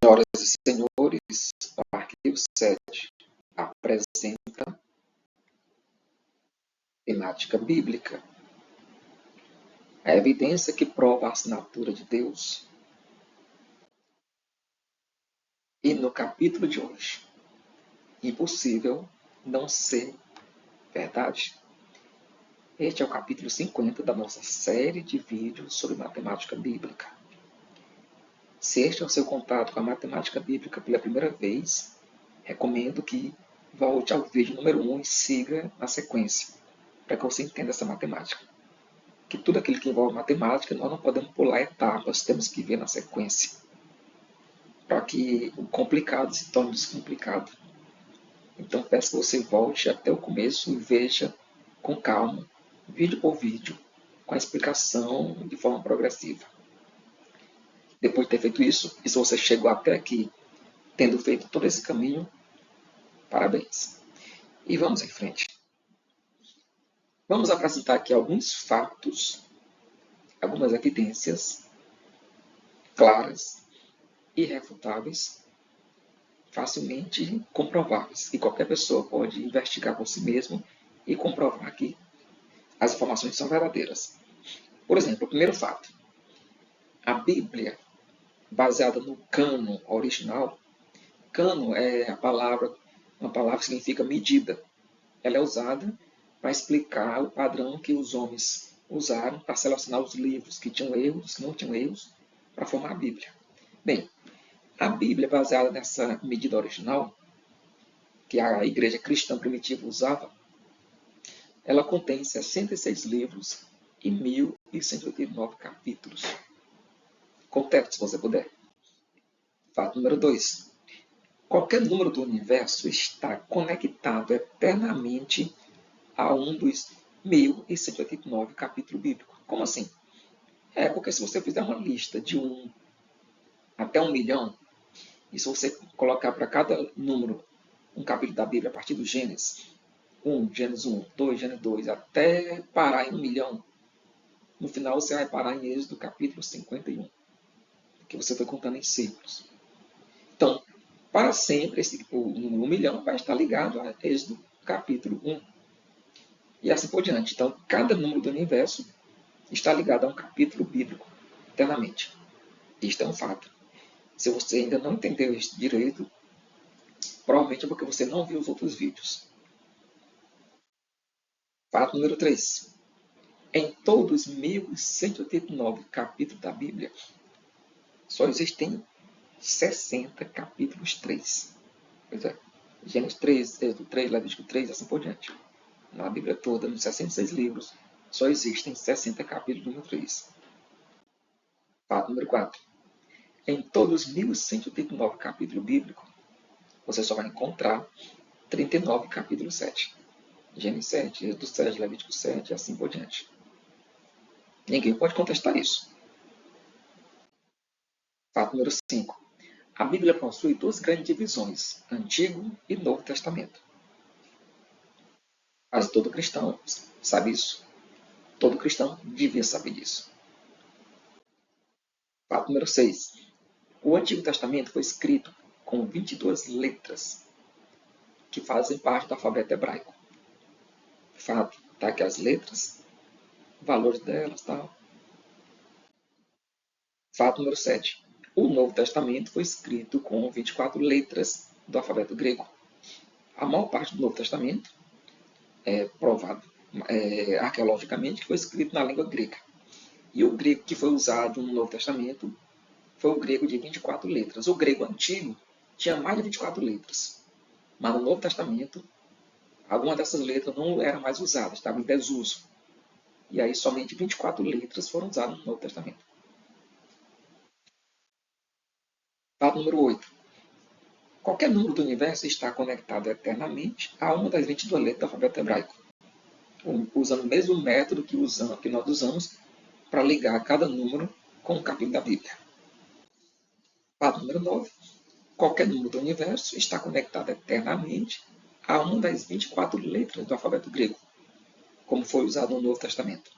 Senhoras e senhores, o arquivo 7 apresenta temática bíblica, a evidência que prova a assinatura de Deus. E no capítulo de hoje, impossível não ser verdade. Este é o capítulo 50 da nossa série de vídeos sobre matemática bíblica. Se este é o seu contato com a matemática bíblica pela primeira vez, recomendo que volte ao vídeo número 1 e siga na sequência, para que você entenda essa matemática. Que tudo aquilo que envolve matemática, nós não podemos pular etapas, temos que ver na sequência, para que o complicado se torne descomplicado. Então peço que você volte até o começo e veja com calma, vídeo por vídeo, com a explicação de forma progressiva. Depois de ter feito isso, e se você chegou até aqui, tendo feito todo esse caminho, parabéns. E vamos em frente. Vamos apresentar aqui alguns fatos, algumas evidências claras, irrefutáveis, facilmente comprováveis, que qualquer pessoa pode investigar por si mesmo e comprovar que as informações são verdadeiras. Por exemplo, o primeiro fato: a Bíblia, baseada no cânon original. Cânon é uma palavra que significa medida. Ela é usada para explicar o padrão que os homens usaram para selecionar os livros que tinham erros, que não tinham erros, para formar a Bíblia. Bem, a Bíblia, baseada nessa medida original, que a igreja cristã primitiva usava, ela contém 66 livros e 1.189 capítulos. Conteste se você puder. Fato número 2. Qualquer número do universo está conectado eternamente a um dos 1.189 capítulos bíblicos. Como assim? Porque se você fizer uma lista de 1 até 1 milhão, e se você colocar para cada número um capítulo da Bíblia a partir do Gênesis 1, Gênesis 1, 2, Gênesis 2, até parar em 1 milhão, no final você vai parar em Êxodo capítulo 51, que você foi contando em círculos. Então, para sempre, o número 1 milhão vai estar ligado a Êxodo capítulo 1. E assim por diante. Então, cada número do universo está ligado a um capítulo bíblico eternamente. Isto é um fato. Se você ainda não entendeu isso direito, provavelmente é porque você não viu os outros vídeos. Fato número 3. Em todos os 1.189 capítulos da Bíblia, só existem 60 capítulos 3. Pois é, Gênesis 3, Êxodo 3, Levítico 3 e assim por diante. Na Bíblia toda, nos 66 livros, só existem 60 capítulos número 3. Fato número 4. Em todos os 1.189 capítulos bíblicos, você só vai encontrar 39 capítulos 7. Gênesis 7, Êxodo 7, Levítico 7 e assim por diante. Ninguém pode contestar isso. Fato número 5. A Bíblia possui duas grandes divisões, Antigo e Novo Testamento. Mas todo cristão sabe isso. Todo cristão devia saber disso. Fato número 6. O Antigo Testamento foi escrito com 22 letras que fazem parte do alfabeto hebraico. Fato, tá aqui as letras, valores delas, tal. Fato número 7. O Novo Testamento foi escrito com 24 letras do alfabeto grego. A maior parte do Novo Testamento é provado arqueologicamente que foi escrito na língua grega. E o grego que foi usado no Novo Testamento foi o grego de 24 letras. O grego antigo tinha mais de 24 letras. Mas no Novo Testamento, algumas dessas letras não eram mais usadas, estavam em desuso. E aí somente 24 letras foram usadas no Novo Testamento. Fato número 8. Qualquer número do universo está conectado eternamente a uma das 22 letras do alfabeto hebraico, usando o mesmo método que nós usamos para ligar cada número com um capítulo da Bíblia. Fato número 9. Qualquer número do universo está conectado eternamente a uma das 24 letras do alfabeto grego, como foi usado no Novo Testamento.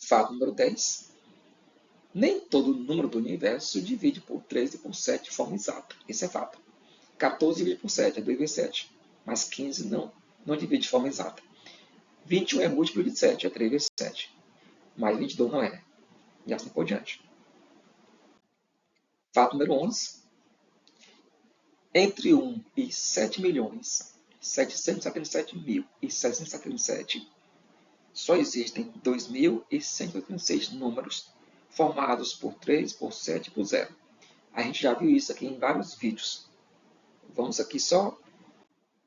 Fato número 10. Nem todo número do universo divide por 3 e por 7 de forma exata. Isso é fato. 14 divide por 7 é 2 vezes 7. Mas 15 não divide de forma exata. 21 é múltiplo de 7, é 3 vezes 7. Mas 22 não é. E assim por diante. Fato número 11. Entre 1 e 7.777.777, só existem 2.186 números formados por 3, por 7 e por 0. A gente já viu isso aqui em vários vídeos. Vamos aqui só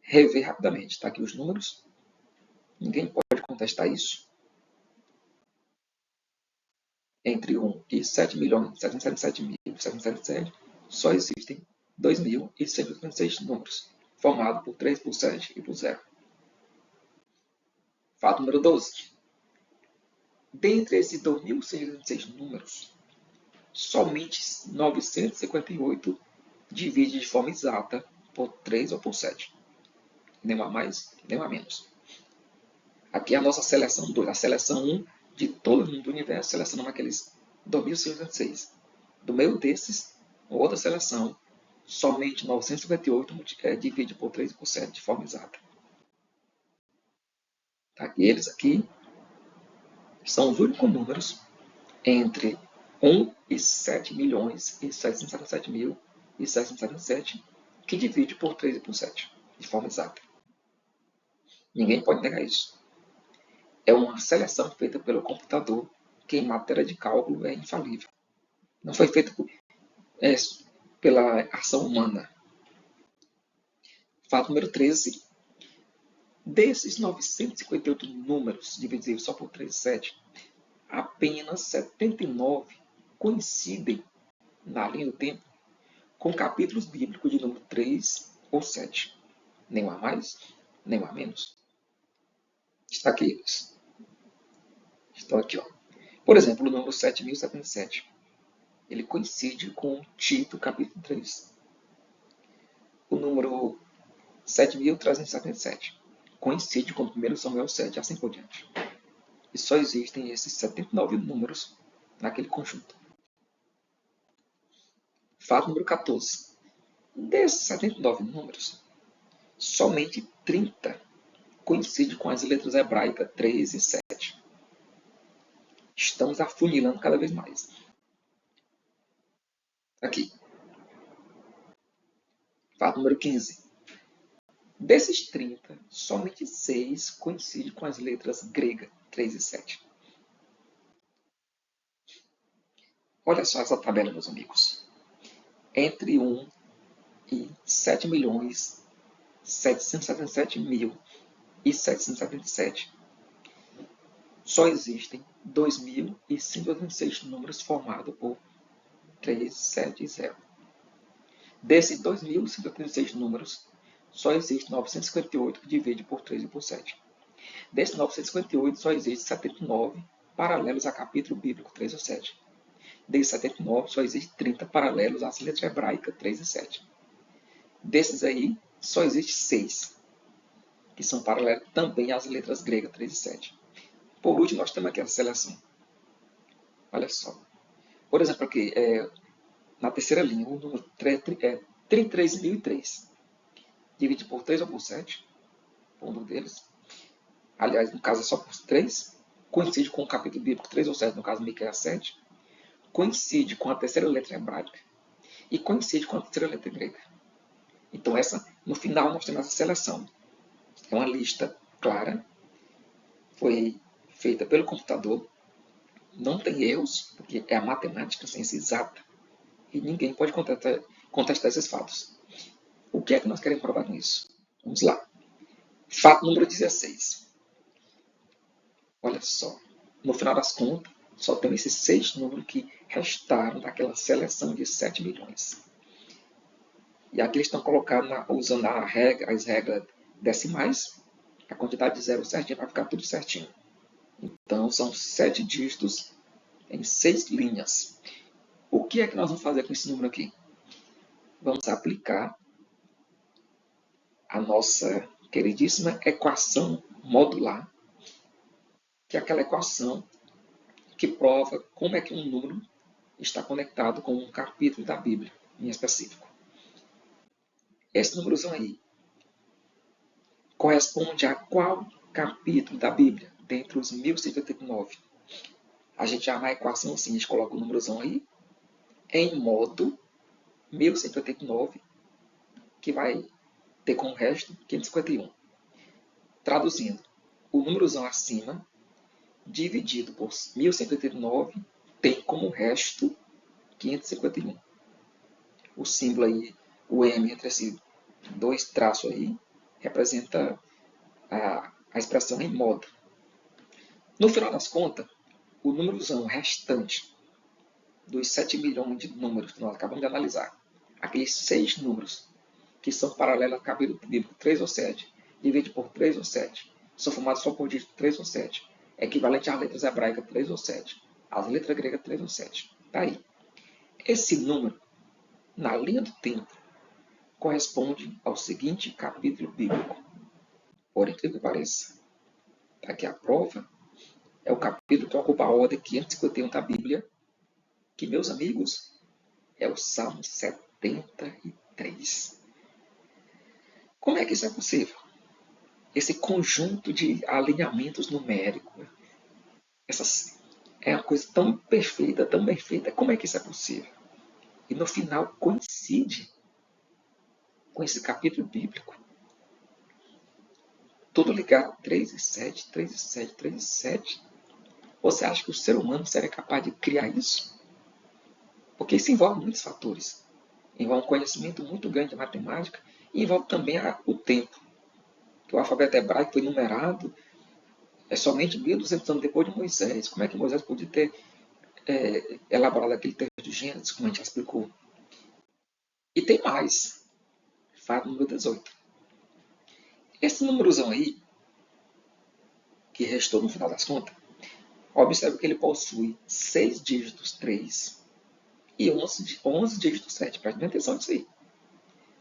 rever rapidamente. Está aqui os números. Ninguém pode contestar isso. Entre 1 e 7.777.777, só existem 2.186 números, formados por 3, por 7 e por 0. Fato número 12. Dentre esses 2.186 números, somente 958 divide de forma exata por 3 ou por 7. Nem a mais, nem a menos. Aqui é a nossa seleção 2, a seleção 1 de todo o universo, selecionamos aqueles 2.186. Do meio desses, outra seleção, somente 958 divide por 3 e por 7 de forma exata. Tá? E eles aqui são os únicos números entre 1 e 7.777.777 que divide por 3 e por 7 de forma exata. Ninguém pode negar isso. É uma seleção feita pelo computador, que em matéria de cálculo é infalível. Não foi feita pela ação humana. Fato número 13. Desses 958 números divididos só por 3 e 7, apenas 79 coincidem na linha do tempo com capítulos bíblicos de número 3 ou 7. Nem a mais, nem a menos. Está aqui eles. Estão aqui, ó. Por exemplo, o número 7.077. Ele coincide com Tito, capítulo 3. O número 7.377 coincide com 1 Samuel 7, assim por diante. E só existem esses 79 números naquele conjunto. Fato número 14. Desses 79 números, somente 30 coincidem com as letras hebraicas 3 e 7. Estamos afunilando cada vez mais. Aqui. Fato número 15. Desses 30, somente 6 coincidem com as letras gregas 3 e 7. Olha só essa tabela, meus amigos. Entre 1 e 7.777.777, só existem 2.186 números formados por 3, 7 e 0. Desses 2.186 números, só existe 958 que divide por 3 e por 7. Desses 958, só existe 79 paralelos a capítulo bíblico 3 ou 7. Desses 79, só existe 30 paralelos às letras hebraicas 3 e 7. Desses aí, só existe 6, que são paralelos também às letras gregas 3 e 7. Por último, nós temos aqui a seleção. Olha só. Por exemplo, aqui, na terceira linha, o número 33.003. Divide por 3 ou por 7, por um deles. Aliás, no caso é só por 3. Coincide com o capítulo bíblico 3 ou 7, no caso Miqueias 7. Coincide com a terceira letra hebraica. E coincide com a terceira letra grega. Então, no final, nós temos essa seleção. É uma lista clara. Foi feita pelo computador. Não tem erros, porque é a matemática, a ciência exata. E ninguém pode contestar esses fatos. O que é que nós queremos provar com isso? Vamos lá. Fato número 16. Olha só. No final das contas, só tem esses 6 números que restaram daquela seleção de 7 milhões. E aqui eles estão colocados usando as regras decimais. A quantidade de 0 certinho vai ficar tudo certinho. Então, são 7 dígitos em 6 linhas. O que é que nós vamos fazer com esse número aqui? Vamos aplicar a nossa queridíssima equação modular, que é aquela equação que prova como é que um número está conectado com um capítulo da Bíblia, em específico. Esse númerozão aí corresponde a qual capítulo da Bíblia, dentre os 1059? A gente já na equação assim, a gente coloca o númerozão aí, em modo 1189, que vai ter como resto 551. Traduzindo, o númerozão acima, dividido por 1189, tem como resto 551. O símbolo aí, o M entre esses dois traços aí, representa a expressão em modo. No final das contas, o númerozão restante dos 7 milhões de números que nós acabamos de analisar, aqueles 6 números que são paralelos ao capítulo bíblico 3 ou 7, dividido por 3 ou 7, são formados só por dígito 3 ou 7, equivalente às letras hebraicas 3 ou 7, às letras gregas 3 ou 7. Está aí. Esse número, na linha do tempo, corresponde ao seguinte capítulo bíblico. Por incrível que pareça, aqui a prova é o capítulo que ocupa a ordem 551 da Bíblia, que, meus amigos, é o Salmo 73. Como é que isso é possível? Esse conjunto de alinhamentos numéricos, é uma coisa tão perfeita, como é que isso é possível? E no final coincide com esse capítulo bíblico. Tudo ligado, 3 e 7, 3 e 7, 3 e 7. Você acha que o ser humano seria capaz de criar isso? Porque isso envolve muitos fatores. Envolve um conhecimento muito grande de matemática e envolve também o tempo. Que o alfabeto hebraico foi numerado somente 1.200 anos depois de Moisés. Como é que Moisés podia ter elaborado aquele texto de Gênesis, como a gente já explicou? E tem mais. Fato número 18. Esse númerozão aí, que restou no final das contas, observe que ele possui 6 dígitos 3 e 11 dígitos 7. Preste bem atenção nisso aí.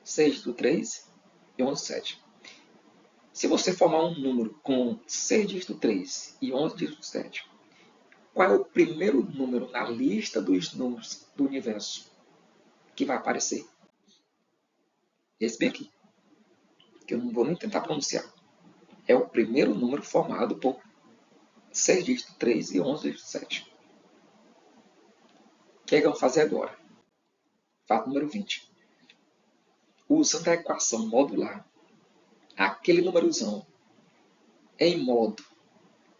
6 dígitos 3 e 11 7. Se você formar um número com 6 dígitos 3 e 11 dígitos 7, qual é o primeiro número na lista dos números do universo que vai aparecer? Esse bem aqui, que eu não vou nem tentar pronunciar. É o primeiro número formado por 6 dígitos 3 e 11 dígitos 7. O que é que vamos fazer agora? Fato número 20. Usando a equação modular, aquele númerozão em modo,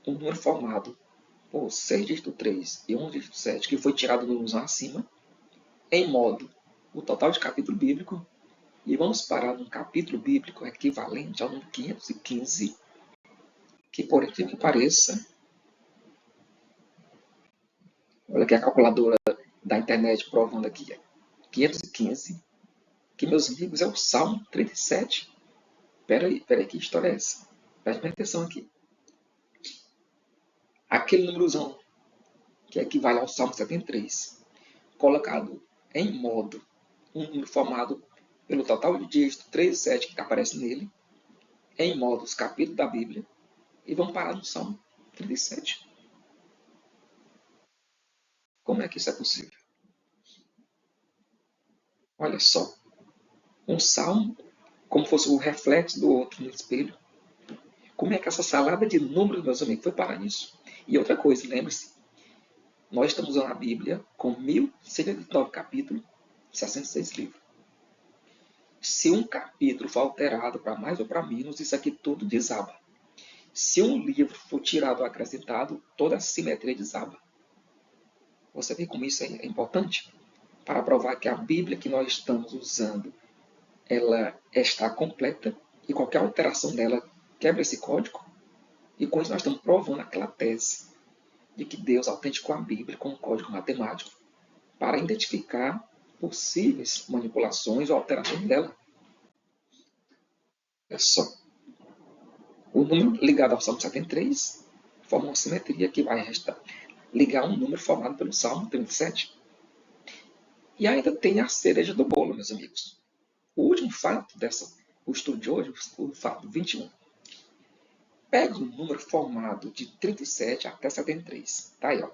um número formado por 6 dígitos 3 e 11 dígitos 7, que foi tirado do númerozão acima, em modo o total de capítulo bíblico, e vamos parar num capítulo bíblico equivalente ao número 515, que, por incrível que pareça, olha aqui a calculadora da internet provando aqui, 515, que, meus amigos, é o Salmo 37. Peraí, que história é essa? Preste atenção aqui. Aquele númerozão, que equivale ao Salmo 73, colocado em modo, um número formado pelo total de dígitos 3 e 7 que aparece nele, em modo os capítulos da Bíblia, e vamos parar no Salmo 37. Como é que isso é possível? Olha só, um salmo como fosse o reflexo do outro no espelho. Como é que essa salada de números, meus amigos, foi parar nisso? E outra coisa, lembre-se, nós estamos usando a Bíblia com 1.109 capítulos, 66 livros. Se um capítulo for alterado para mais ou para menos, isso aqui tudo desaba. Se um livro for tirado ou acrescentado, toda a simetria desaba. Você vê como isso é importante? Para provar que a Bíblia que nós estamos usando, ela está completa e qualquer alteração dela quebra esse código. E com isso nós estamos provando aquela tese de que Deus autenticou a Bíblia com um código matemático para identificar possíveis manipulações ou alterações dela. É só. O número ligado ao Salmo 73 forma uma simetria que vai ligar um número formado pelo Salmo 37. E ainda tem a cereja do bolo, meus amigos. O último fato o estudo de hoje, o fato 21. Pega um número formado de 37 até 73. Tá aí, ó.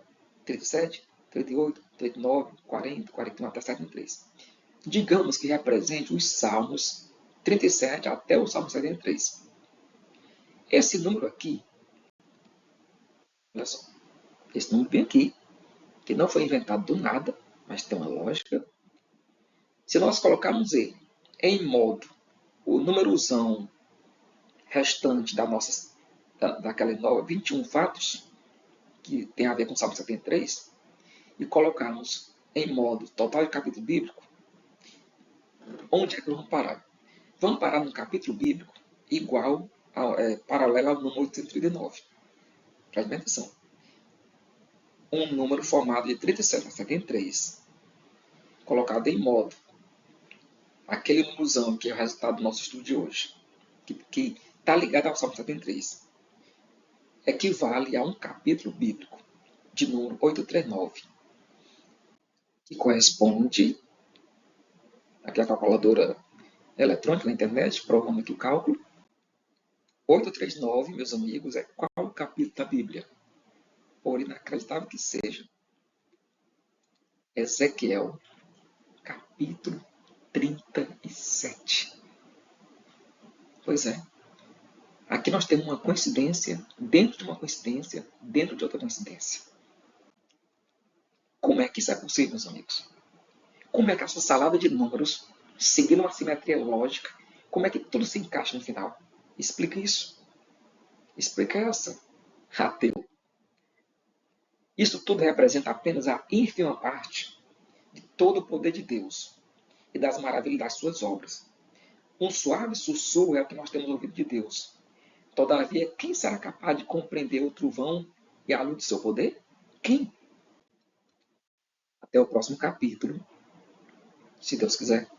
37, 38, 39, 40, 41 até 73. Digamos que represente os Salmos 37 até o Salmo 73. Esse número aqui, olha só, esse número bem aqui, que não foi inventado do nada, mas tem uma lógica. Se nós colocarmos ele em modo, o númerozão restante daquela nova 21 fatos, que tem a ver com o Salmo 73, e colocarmos em modo total de capítulo bíblico, onde é que vamos parar? Vamos parar num capítulo bíblico igual, paralelo ao número 839. Preste atenção. Um número formado de 37 a 73, colocado em modo, aquele númerozão que é o resultado do nosso estudo de hoje, que está ligado ao Salmo 73, equivale a um capítulo bíblico de número 839, que corresponde, aqui a calculadora eletrônica na internet, provando aqui o cálculo. 839, meus amigos, é qual o capítulo da Bíblia? Por inacreditável que seja, Ezequiel, capítulo 37. Pois é. Aqui nós temos uma coincidência, dentro de uma coincidência, dentro de outra coincidência. Como é que isso é possível, meus amigos? Como é que essa salada de números, seguindo uma simetria lógica, como é que tudo se encaixa no final? Explica isso. Explica essa, ateu. Isso tudo representa apenas a ínfima parte de todo o poder de Deus e das maravilhas das suas obras. Um suave sussurro é o que nós temos ouvido de Deus. Todavia, quem será capaz de compreender o trovão e a luz do seu poder? Quem? Até o próximo capítulo, se Deus quiser.